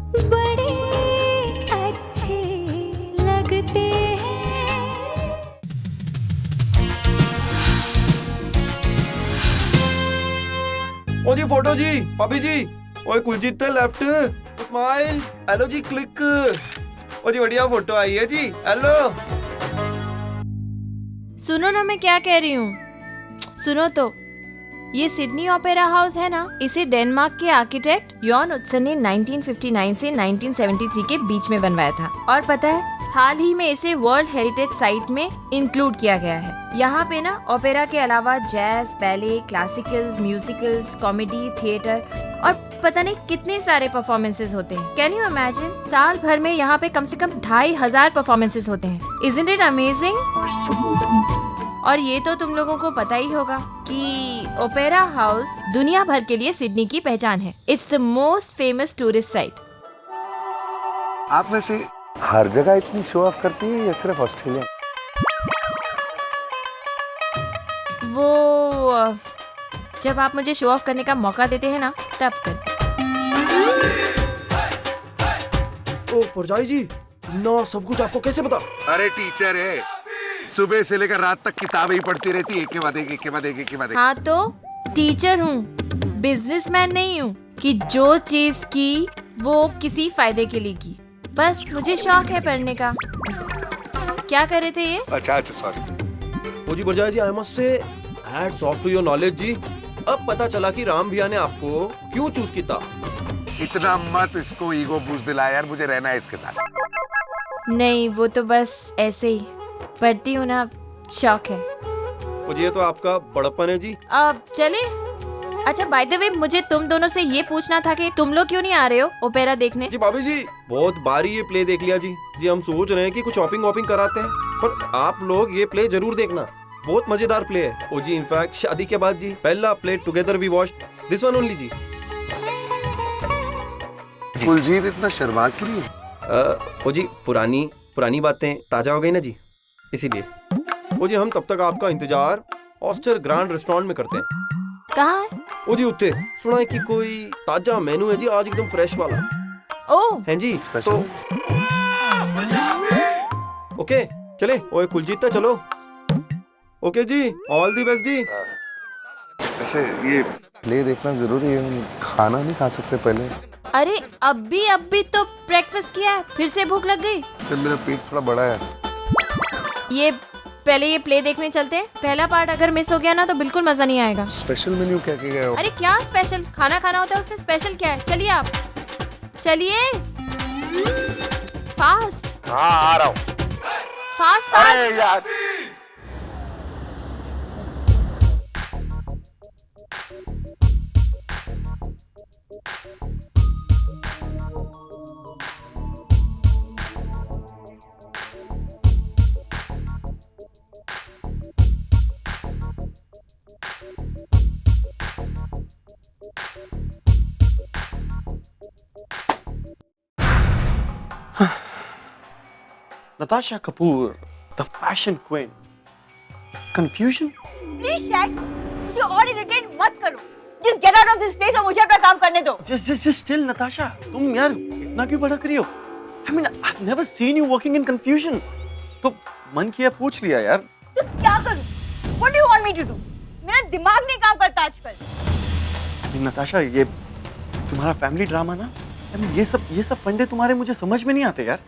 बड़े अच्छे लगते हैं। ओ जी फोटो जी, भाभी जी, ओए कुलजीत थे लेफ्ट, स्माइल, हेलो जी क्लिक। ओ जी बढ़िया फोटो आई है जी, हेलो। सुनो ना, मैं क्या कह रही हूँ, सुनो तो। ये सिडनी ओपेरा हाउस है ना, इसे डेनमार्क के आर्किटेक्ट यॉन उट्सन ने 1959 से 1973 के बीच में बनवाया था। और पता है, हाल ही में इसे वर्ल्ड हेरिटेज साइट में इंक्लूड किया गया है। यहाँ पे ना ओपेरा के अलावा jazz, ballet, classicals, musicals, comedy, theatre और पता नहीं कितने सारे परफॉर्मेंसेस होते हैं। कैन यू इमेजिन, साल भर में यहाँ पे कम से कम 2500 परफॉर्मेंसेस होते हैं। Isn't it amazing? और ये तो तुम लोगों को पता ही होगा कि ओपेरा हाउस दुनिया भर के लिए सिडनी की पहचान है। It's the most famous tourist site. आप वैसे हर जगह इतनी शो ऑफ करती है या सिर्फ ऑस्ट्रेलिया? वो जब आप मुझे शो ऑफ करने का मौका देते हैं ना, तब कर। ओ परजाई जी, ना सब कुछ आपको कैसे पता? अरे टीचर है, सुबह से लेकर रात तक किताबें ही पढ़ती रहती है, एक के बाद एक, एक के बाद एक, एक के बाद एक। हाँ तो टीचर हूँ, बिजनेसमैन नहीं हूँ कि जो चीज की वो किसी फायदे के लिए की। बस मुझे शौक है पढ़ने का। क्या कर रहे थे ये? अच्छा सॉरी। ओ जी परजाई जी, I must say hats off to your knowledge जी। अब पता चला कि राम भैया ने आपको क्यों चूज किया। इतना मत इसको ईगो बूस्ट दिला यार, मुझे रहना है इसके साथ। नहीं, वो तो बस ऐसे ही पढ़ती हूँ ना, शौक है। ओ जी ये तो आपका बड़प्पन है जी। अब चले। अच्छा बाय द वे, मुझे तुम दोनों से ये पूछना था कि तुम लोग क्यों नहीं आ रहे हो ओपेरा देखने? जी भाभी जी, बहुत बारी ये प्ले देख लिया जी। जी हम सोच रहे हैं कि कुछ शॉपिंग वॉपिंग कराते हैं, पर आप लोग ये प्ले जरूर देखना, बहुत मजेदार प्ले है। ओ जी इनफैक्ट शादी के बाद जी पहला play together we watched this one only जी। कुलजीत इतना शर्मा क्यों नहीं है? ओ जी पुरानी बातें ताजा हो गई ना जी, इसीलिए। ओ जी हम तब तक आपका इंतजार ऑस्टर ग्रैंड रेस्टोरेंट में करते हैं। कहाँ? ओ जी उत्ते सुना है कि कोई ताजा मेनू है जी आज, एकदम फ्रेश वाला। ओह हैं जी स्पेशल? ओके चले। ओए कुलजीत चलो। ओके जी, ऑल दी बेस्ट जी। वैसे ये प्ले देखना जरूरी है, हम खाना नहीं खा सकते पहले? अरे अभी तो ब्रेकफास्ट किया है, फिर से भूख लग गई। तो मेरा पेट थोड़ा बड़ा है। ये पहले ये प्ले देखने चलते हैं। पहला पार्ट अगर मिस हो गया ना तो बिल्कुल मजा नहीं आएगा। स्पेशल मेन्यू क्या क्या है? अरे क्या स्पेशल? खाना खाना होता है, उसमें स्पेशल क्या है? चलिए आप चलिए, फास्ट हाँ आ रहा हूँ। फास्ट अरे फास्ट। यार Natasha Kapoor, the fashion queen. Confusion? Please shacks, मुझे और इरिटेट मत करो। Just get out of this place और मुझे अपना काम करने दो। Just chill, Natasha. तुम यार इतना क्यों भड़क रही हो? I mean, I've never seen you working in confusion. तो मन किया पूछ लिया यार। तो क्या करूं? What do you want me to do? मेरा दिमाग नहीं काम करता आजकल। I mean, Natasha, ये तुम्हारा फैमिली ड्रामा ना, I mean, ये सब फंडे तुम्हारे मुझे समझ में नहीं आते यार।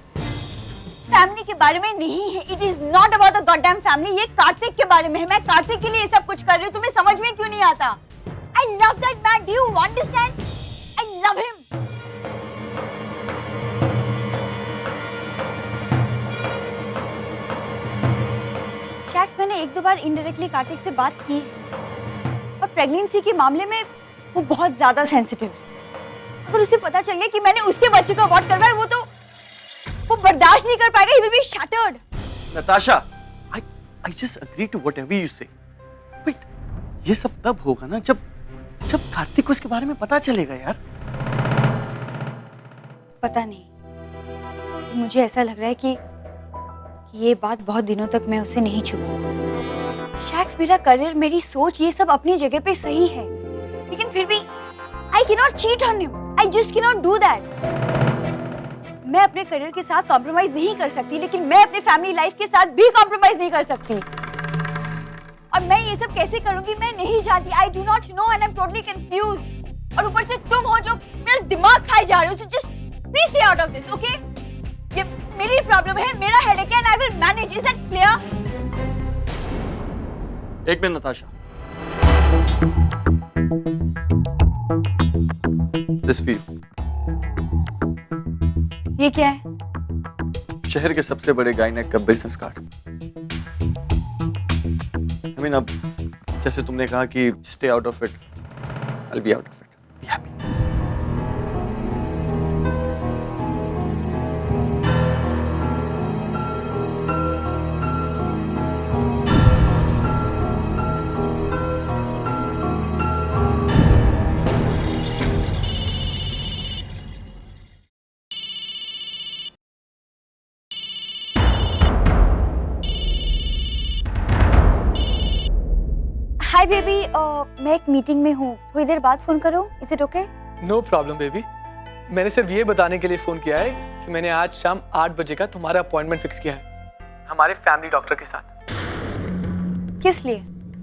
फैमिली के बारे में नहीं है। It is not about the goddamn family. ये कार्तिक के बारे में है। मैं कार्तिक के लिए ये सब कुछ कर रही हूँ। तुम्हें समझ में क्यों नहीं आता? I love that man. Do you understand? I love him. Shacks, मैंने एक दो बार इनडायरेक्टली कार्तिक से बात की और प्रेगनेंसी के मामले में वो बहुत ज्यादा सेंसिटिव है। अगर उसे पता चल गया कि मैंने उसके बच्चे को अबॉर्ट करवाया, वो बर्दाश्त नहीं कर पाएगा। He will be shattered. Natasha, I just agree to whatever you say. Wait, ये सब तब होगा ना जब कार्तिक को इसके बारे में पता चलेगा यार। पता नहीं, मुझे ऐसा लग रहा है कि ये बात बहुत दिनों तक मैं उससे नहीं छुपाऊंगा। शैक्स, मेरा करियर, मेरी सोच, ये सब अपनी जगह पे सही है, लेकिन फिर भी I cannot cheat on him. I just cannot do that. मैं अपने करियर के साथ कॉम्प्रोमाइज नहीं कर सकती, लेकिन मैं अपने फैमिली लाइफ के साथ भी कॉम्प्रोमाइज नहीं कर सकती। और मैं ये सब कैसे करूंगी मैं नहीं जानती। I do not know and I am totally confused. और ऊपर से तुम हो जो मेरा दिमाग खाए जा रहे हो। So just please stay out of this, okay? ये मेरी प्रॉब्लम है, मेरा हेडेक है and I will manage. Is that clear? एक minute Natasha, this for you. ये क्या है? शहर के सबसे बड़े गायनेक का बिजनेस कार्ड। I mean, अब जैसे तुमने कहा कि stay out of it, I'll be out of it. Be happy. Hi baby, मैं एक मीटिंग में हूँ, थोड़ी देर बाद फोन करूँ? Is it okay? No problem baby. मैंने सिर्फ ये बताने के लिए फोन किया है कि मैंने आज शाम 8 बजे का तुम्हारा अपॉइंटमेंट फिक्स किया है हमारे फैमिली डॉक्टर के साथ। किस लिए?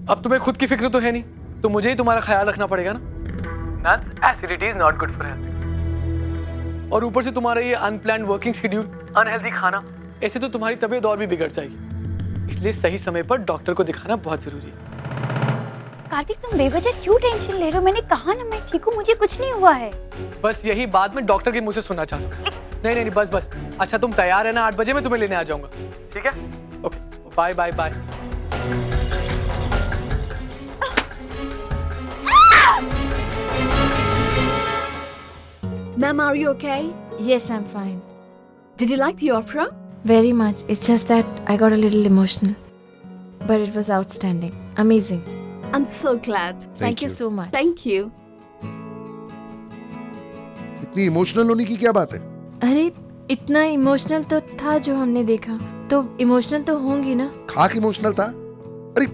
अब तुम्हें खुद की फिक्र तो है नहीं, तो मुझे ही तुम्हारा ख्याल रखना पड़ेगा ना। Acidity is not good for health. और ऊपर से तुम्हारा ये अनप्लान्ड वर्किंग शेड्यूल, अनहेल्दी खाना, ऐसे तो तुम्हारी तबीयत और भी बिगड़ जाएगी। इसलिए सही समय पर डॉक्टर को दिखाना बहुत जरूरी है। कार्तिक, तुम बेवजह क्यों टेंशन ले रहे हो? मैंने कहा ना मैं ठीक हूँ, मुझे कुछ नहीं हुआ है। बस यही बात मैं डॉक्टर के मुंह से सुनना चाहता हूँ। नहीं नहीं बस बस। अच्छा तुम तैयार है ना? 8 बजे मैं तुम्हें लेने आ जाऊंगा, ठीक है? Okay, bye bye bye. Ma'am, are you okay? Yes, I'm fine. Did you like the opera? Very much. It's just that I got a little emotional. But it was outstanding. Amazing. I'm so glad. Thank you so much. Thank you. इतनी emotional होने की क्या बात है? अरे इतना emotional तो था जो हमने देखा, तो इमोशनल तो होंगी ना। खाक इमोशनल था? अरे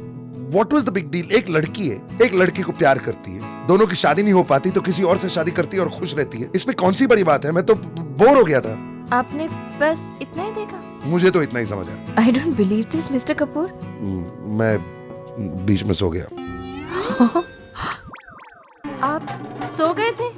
what was the big deal? एक लड़की है, एक लड़के को प्यार करती है, दोनों की शादी नहीं हो पाती तो किसी और से शादी करती है और खुश रहती है। इसमें कौन सी बड़ी बात है? मैं तो बोर हो गया था। आपने बस इतना ही देखा? मुझे तो इतना ही समझ आया। I don't believe this mister Kapoor. मैं बीच में सो गया। आप सो गए थे?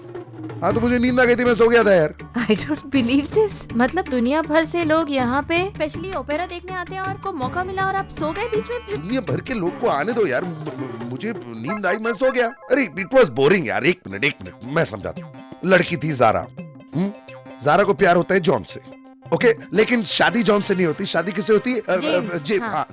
हाँ तो मुझे नींद आ गई थी, मैं सो गया था यार। I don't believe this. मतलब दुनिया भर से लोग यहाँ पे स्पेशली ओपेरा देखने आते हैं और को मौका मिला और आप सो गए बीच में? दुनिया भर के लोग को आने दो यार, मुझे नींद आई, मैं सो गया। अरे इट वाज बोरिंग यार। एक मिनट मैं समझाता हूँ। लड़की थी जारा। जारा को प्यार होता है जॉन से, ओके? लेकिन शादी जॉन से नहीं होती, शादी किससे होती है?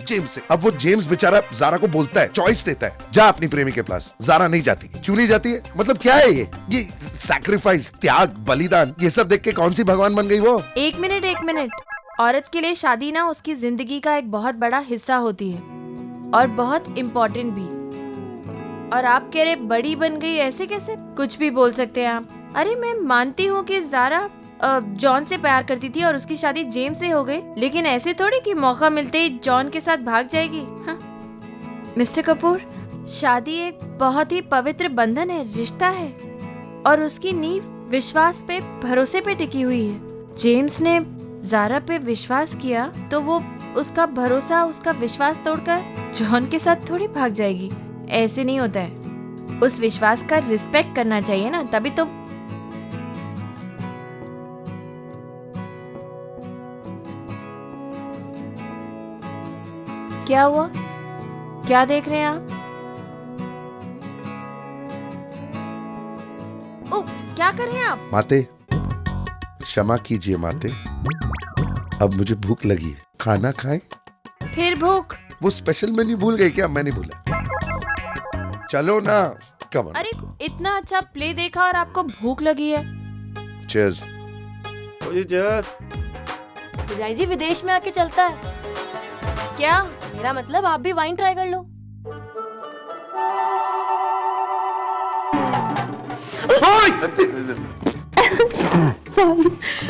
जेम्स से। अब वो जेम्स बेचारा जारा को बोलता है, चॉइस देता है, जा अपनी प्रेमी के पास। जारा नहीं जाती। क्यों नहीं जाती है? मतलब क्या है ये सैक्रिफाइस, त्याग, बलिदान, ये सब देख के कौन सी भगवान बन गई वो? एक मिनट। औरत के लिए शादी ना उसकी जिंदगी का एक बहुत बड़ा हिस्सा होती है और बहुत इम्पोर्टेंट भी। और आप कह रहे बड़ी बन गई, ऐसे कैसे? कुछ भी बोल सकते हैं आप। अरे मैं मानती हूँ कि जारा जॉन से प्यार करती थी और उसकी शादी जेम्स से हो गई, लेकिन ऐसे थोड़ी कि मौका मिलते ही जॉन के साथ भाग जाएगी। हाँ? मिस्टर कपूर, शादी एक बहुत ही पवित्र बंधन है, रिश्ता है, और उसकी नींव विश्वास पे, भरोसे पे टिकी हुई है। जेम्स ने जारा पे विश्वास किया तो वो उसका भरोसा, उसका विश्वास तोड़कर जॉन के साथ थोड़ी भाग जाएगी। ऐसे नहीं होता है। उस विश्वास का रिस्पेक्ट करना चाहिए ना, तभी तो। क्या हुआ? क्या देख रहे हैं आप? ओ, क्या कर रहे हैं आप? माते, क्षमा कीजिए माते, अब मुझे भूख लगी है, खाना खाएं? फिर भूख? वो स्पेशल मेन्यू भूल गई क्या? मैं नहीं भूला। चलो ना, कम ऑन। अरे इतना अच्छा प्ले देखा और आपको भूख लगी है? चीयर्स। जी चीयर्स। विजय जी विदेश में आके चलता है क्या? मेरा मतलब आप भी वाइन ट्राई कर लो।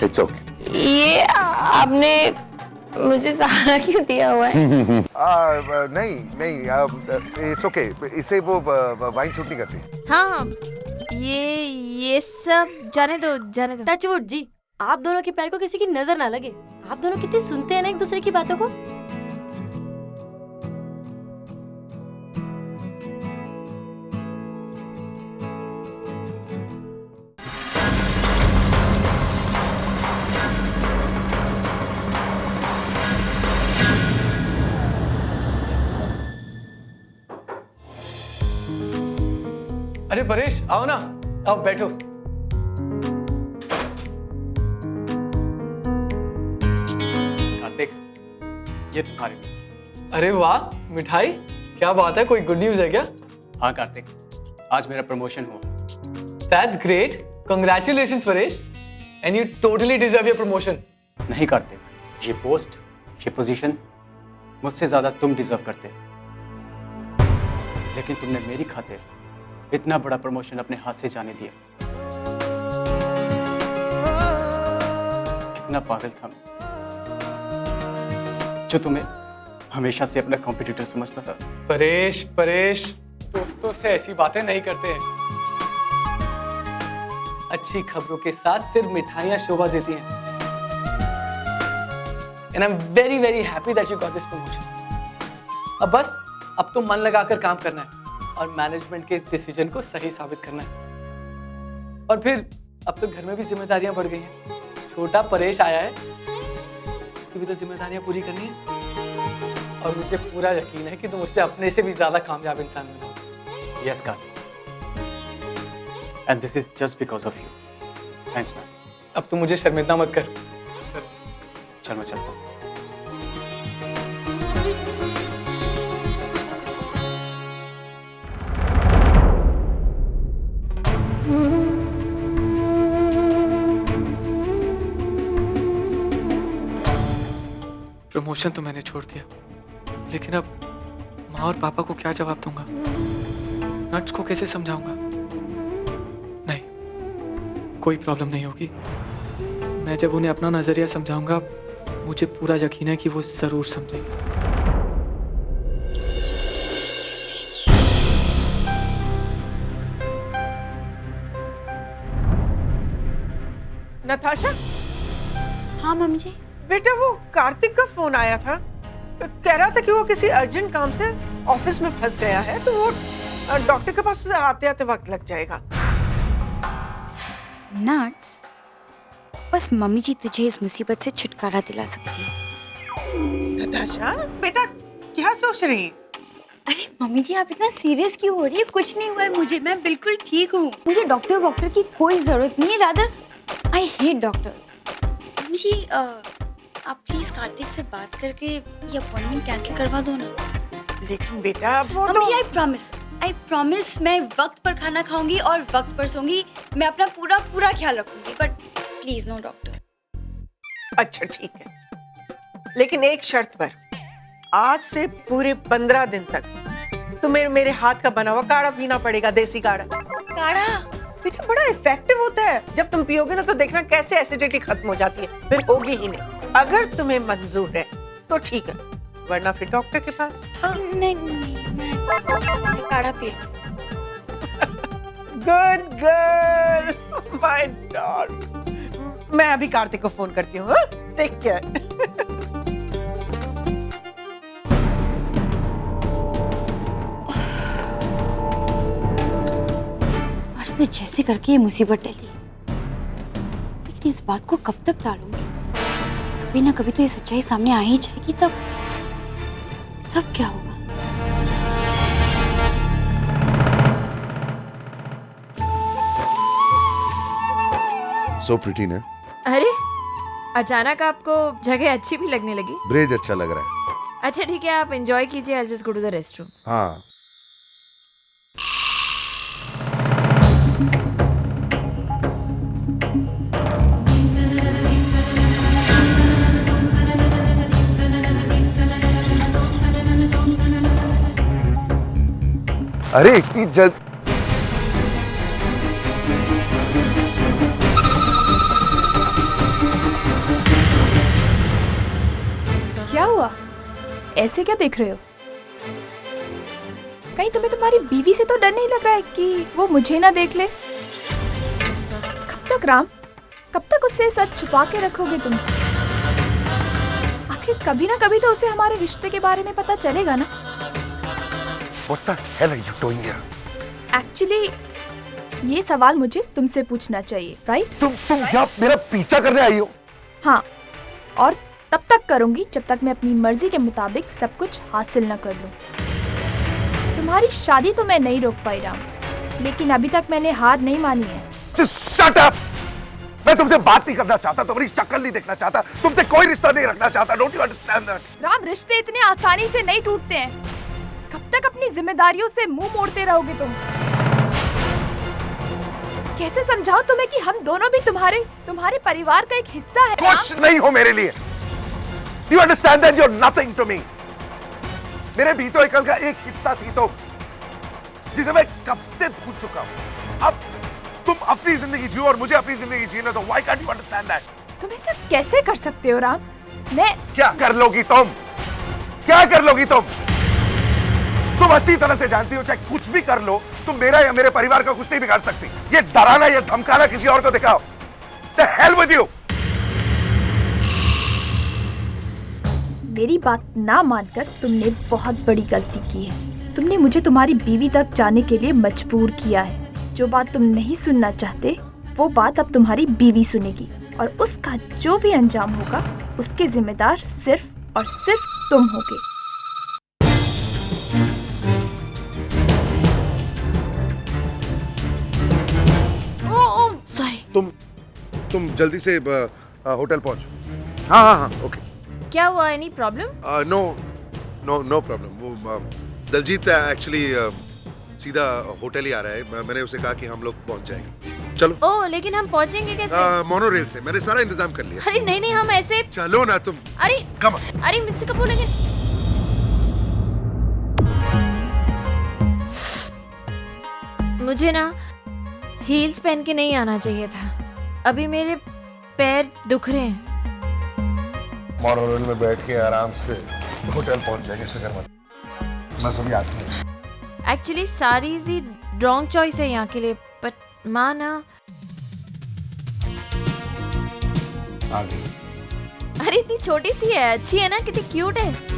It's okay. ये आपने मुझे सहारा क्यों दिया हुआ है? नहीं, इट्स ओके। इसे वो वाइन शूट नहीं करती। हाँ, ये सब जाने दो। टचवुड जी, आप दोनों के पैर को किसी की नजर ना लगे। आप दोनों कितनी सुनते हैं ना एक दूसरे की बातों को। अरे परेश आओ ना, आओ बैठो। कार्तिक, ये तुम्हारे लिए। अरे वाह, मिठाई, क्या बात है, कोई गुड न्यूज़ है क्या? हाँ कार्तिक, आज मेरा प्रमोशन हुआ। That's great. Congratulations Paresh, and you totally deserve your promotion. नहीं कार्तिक, ये पोस्ट, ये पोजीशन मुझसे ज्यादा तुम डिजर्व करते हो। लेकिन तुमने मेरी खातिर इतना बड़ा प्रमोशन अपने हाथ से जाने दिया। कितना पागल था मैं, जो तुम्हें हमेशा से अपना कॉम्पिटिटर समझता था। परेश, दोस्तों से ऐसी बातें नहीं करते हैं। अच्छी खबरों के साथ सिर्फ मिठाइयां शोभा देती हैं। And I'm very very happy that you got this promotion. अब तो मन लगाकर काम करना है और मैनेजमेंट के इस डिसीजन को सही साबित करना है। और फिर अब तो घर में भी जिम्मेदारियां बढ़ गई हैं। छोटा परेश आया है, उसकी भी तो जिम्मेदारियां पूरी करनी है। और मुझे पूरा यकीन है कि तुम उससे अपने से भी ज्यादा कामयाब इंसान बनोगे। Yes, Karthik. And this is just because of you. Thanks, man. अब तुम मुझे शर्मिंदा मत कर। चल मैं चलता हूँ। प्रमोशन तो मैंने छोड़ दिया, लेकिन अब माँ और पापा को क्या जवाब दूंगा? नट्स को कैसे समझाऊंगा? नहीं, कोई प्रॉब्लम नहीं होगी। मैं जब उन्हें अपना नजरिया समझाऊंगा, मुझे पूरा यकीन है कि वो जरूर समझेंगे। नताशा, हाँ मम्मी जी। बेटा वो कार्तिक का फोन आया था, कह रहा था कि वो किसी अर्जेंट काम से ऑफिस में फंस गया है, तो वो डॉक्टर के पास उसे आते आते वक्त लग जाएगा। नट्स, बस मम्मी जी तुझे इस मुसीबत से छुटकारा दिला सकती है। नताशा बेटा, क्या सोच रही? अरे मम्मी जी, आप इतना सीरियस क्यों हो रही है? कुछ नहीं हुआ है मुझे, मैं बिल्कुल ठीक हूँ। मुझे डॉक्टर की कोई जरूरत नहीं है, rather I hate doctor. Mummy जी, आप प्लीज कार्तिक से बात करके ये अपॉइंटमेंट कैंसिल करवा दो ना। लेकिन बेटा वो मम्मी, तो आई प्रॉमिस मैं वक्त पर खाना खाऊंगी और वक्त पर सोऊंगी। मैं अपना पूरा ख्याल रखूंगी, बट प्लीज नो डॉक्टर। अच्छा ठीक है, लेकिन एक शर्त पर, आज से पूरे 15 दिन तक तुम्हें मेरे हाथ का बना हुआ काढ़ा पीना पड़ेगा, देसी काढ़ा। काढ़ा बेटा बड़ा इफेक्टिव होता है, जब तुम पियोगे ना तो देखना कैसे एसिडिटी खत्म हो जाती है, फिर होगी ही नहीं। अगर तुम्हें मंजूर है तो ठीक है, वरना फिर डॉक्टर के पास। हाँ? नहीं, मैं काढ़ा पी गुड गर्ल, माय डॉग। मैं अभी कार्तिक को फोन करती हूँ। Take care. आज तो जैसे करके ये मुसीबत टली, लेकिन इस बात को कब तक टालूंगी? कभी ना कभी तो ये सच्चाई सामने आ ही जाएगी, तब क्या होगा? So pretty ना? अरे अचानक आपको जगह अच्छी भी लगने लगी? ब्रिज अच्छा लग रहा है। अच्छा ठीक है, आप एंजॉय कीजिए। I just go to the restroom. हाँ। अरे इतनी जल्द क्या हुआ? ऐसे क्या देख रहे हो? कहीं तुम्हें तुम्हारी बीवी से तो डर नहीं लग रहा है कि वो मुझे ना देख ले? कब तक राम, कब तक उससे सच छुपा के रखोगे तुम? आखिर कभी ना कभी तो उसे हमारे रिश्ते के बारे में पता चलेगा ना। What the hell are you doing here? Actually ये सवाल मुझे तुमसे पूछना चाहिए, राइट? तुम क्या मेरा पीछा करने आई हो? हाँ, और तब तक करूंगी जब तक मैं अपनी मर्जी के मुताबिक सब कुछ हासिल न कर लूं। तुम्हारी शादी तो मैं नहीं रोक पाई राम, लेकिन अभी तक मैंने हार नहीं मानी है। Just shut up! मैं तुमसे बात नहीं करना चाहता, तुम्हारी शक्ल नहीं देखना चाहता, तुमसे कोई रिश्ता नहीं रखना चाहता। Don't you understand that? Ram, रिश्ते इतने आसानी से नहीं टूटते हैं। कब तक अपनी जिम्मेदारियों से मुंह मोड़ते रहोगे तुम? कैसे समझाओ तुम्हें कि हम दोनों भी तुम्हारे परिवार का एक हिस्सा है? कुछ नहीं हो मेरे लिए। You understand that you're nothing to me? मेरे भीतर एकल का एक हिस्सा थी तो, जिसे मैं कब से भूल चुका हूँ। अब तुम अपनी जिंदगी जियो और मुझे अपनी जिंदगी जीने दो। Why can't you understand that? तुम ऐसा कैसे कर सकते हो राम? मैं क्या कर लोगी तुम? क्या कर लोगी तुम? तुम अच्छी तरह से जानती हो चाहे कुछ भी कर लो, तुम मेरा या मेरे परिवार का कुछ नहीं बिगाड़ सकती। ये डराना या धमकाना किसी और को दिखाओ। The hell with you! मेरी बात ना मानकर तुमने बहुत बड़ी गलती की है। तुमने मुझे तुम्हारी बीवी तक जाने के लिए मजबूर किया है। जो बात तुम नहीं सुनना चाहते, वो बात अब तुम्हारी बीवी सुनेगी, और उसका जो भी अंजाम होगा, उसके जिम्मेदार सिर्फ और सिर्फ तुम होगे। सॉरी। तुम जल्दी से होटल पहुंचो। हाँ, ओके। क्या हुआ? Any problem? No problem. वो दलजीत एक्चुअली सीधा होटल ही आ रहा है। मैंने उसे कहा कि हम लोग पहुंच जाएंगे। चलो। ओह, लेकिन हम पहुंचेंगे कैसे? मोनोरेल से। मैंने सारा इंतजाम कर लिया। अरे नहीं, हम ऐसे। चलो ना तुम। अरे कम। अरे मिस्टर कपूर, लेकिन मुझे ना हील्स पहन के नहीं आना चाहिए था। अभी मेरे पैर दुख रहे हैं। मोनोरेल में बैठ के आराम से होटल पहुंच जाएंगे, फिक्र मत। मैं सभी आती हूँ। एक्चुअली सारी इजी रॉन्ग चॉइस है यहाँ के लिए, बट माँ ना। आ गई। अरे इतनी छोटी सी है, अच्छी है ना, कितनी क्यूट है।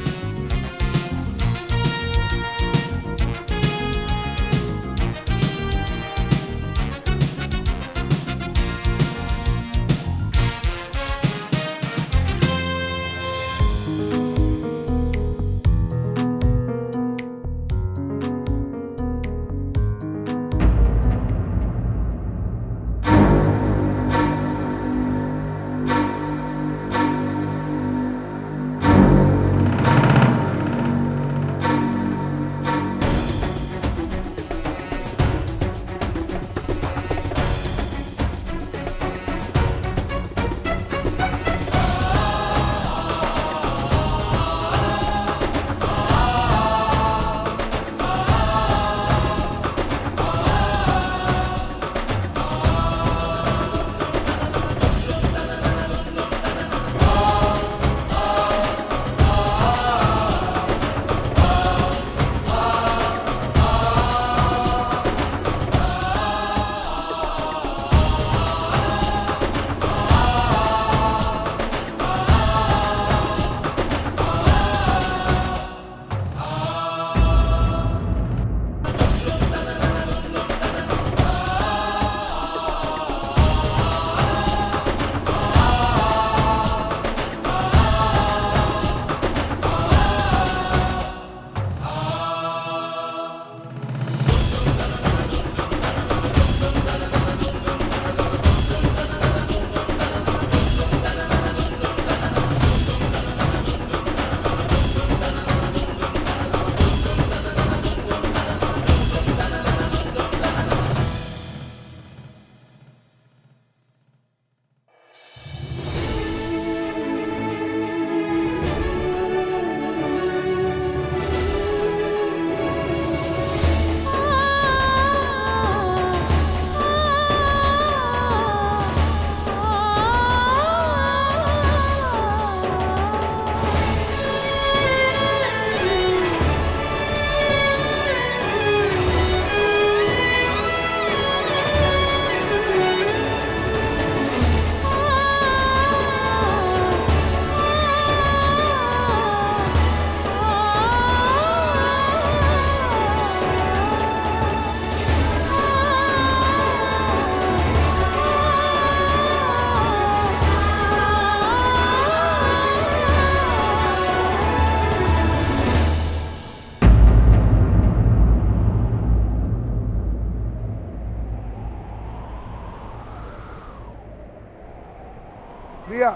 प्रिया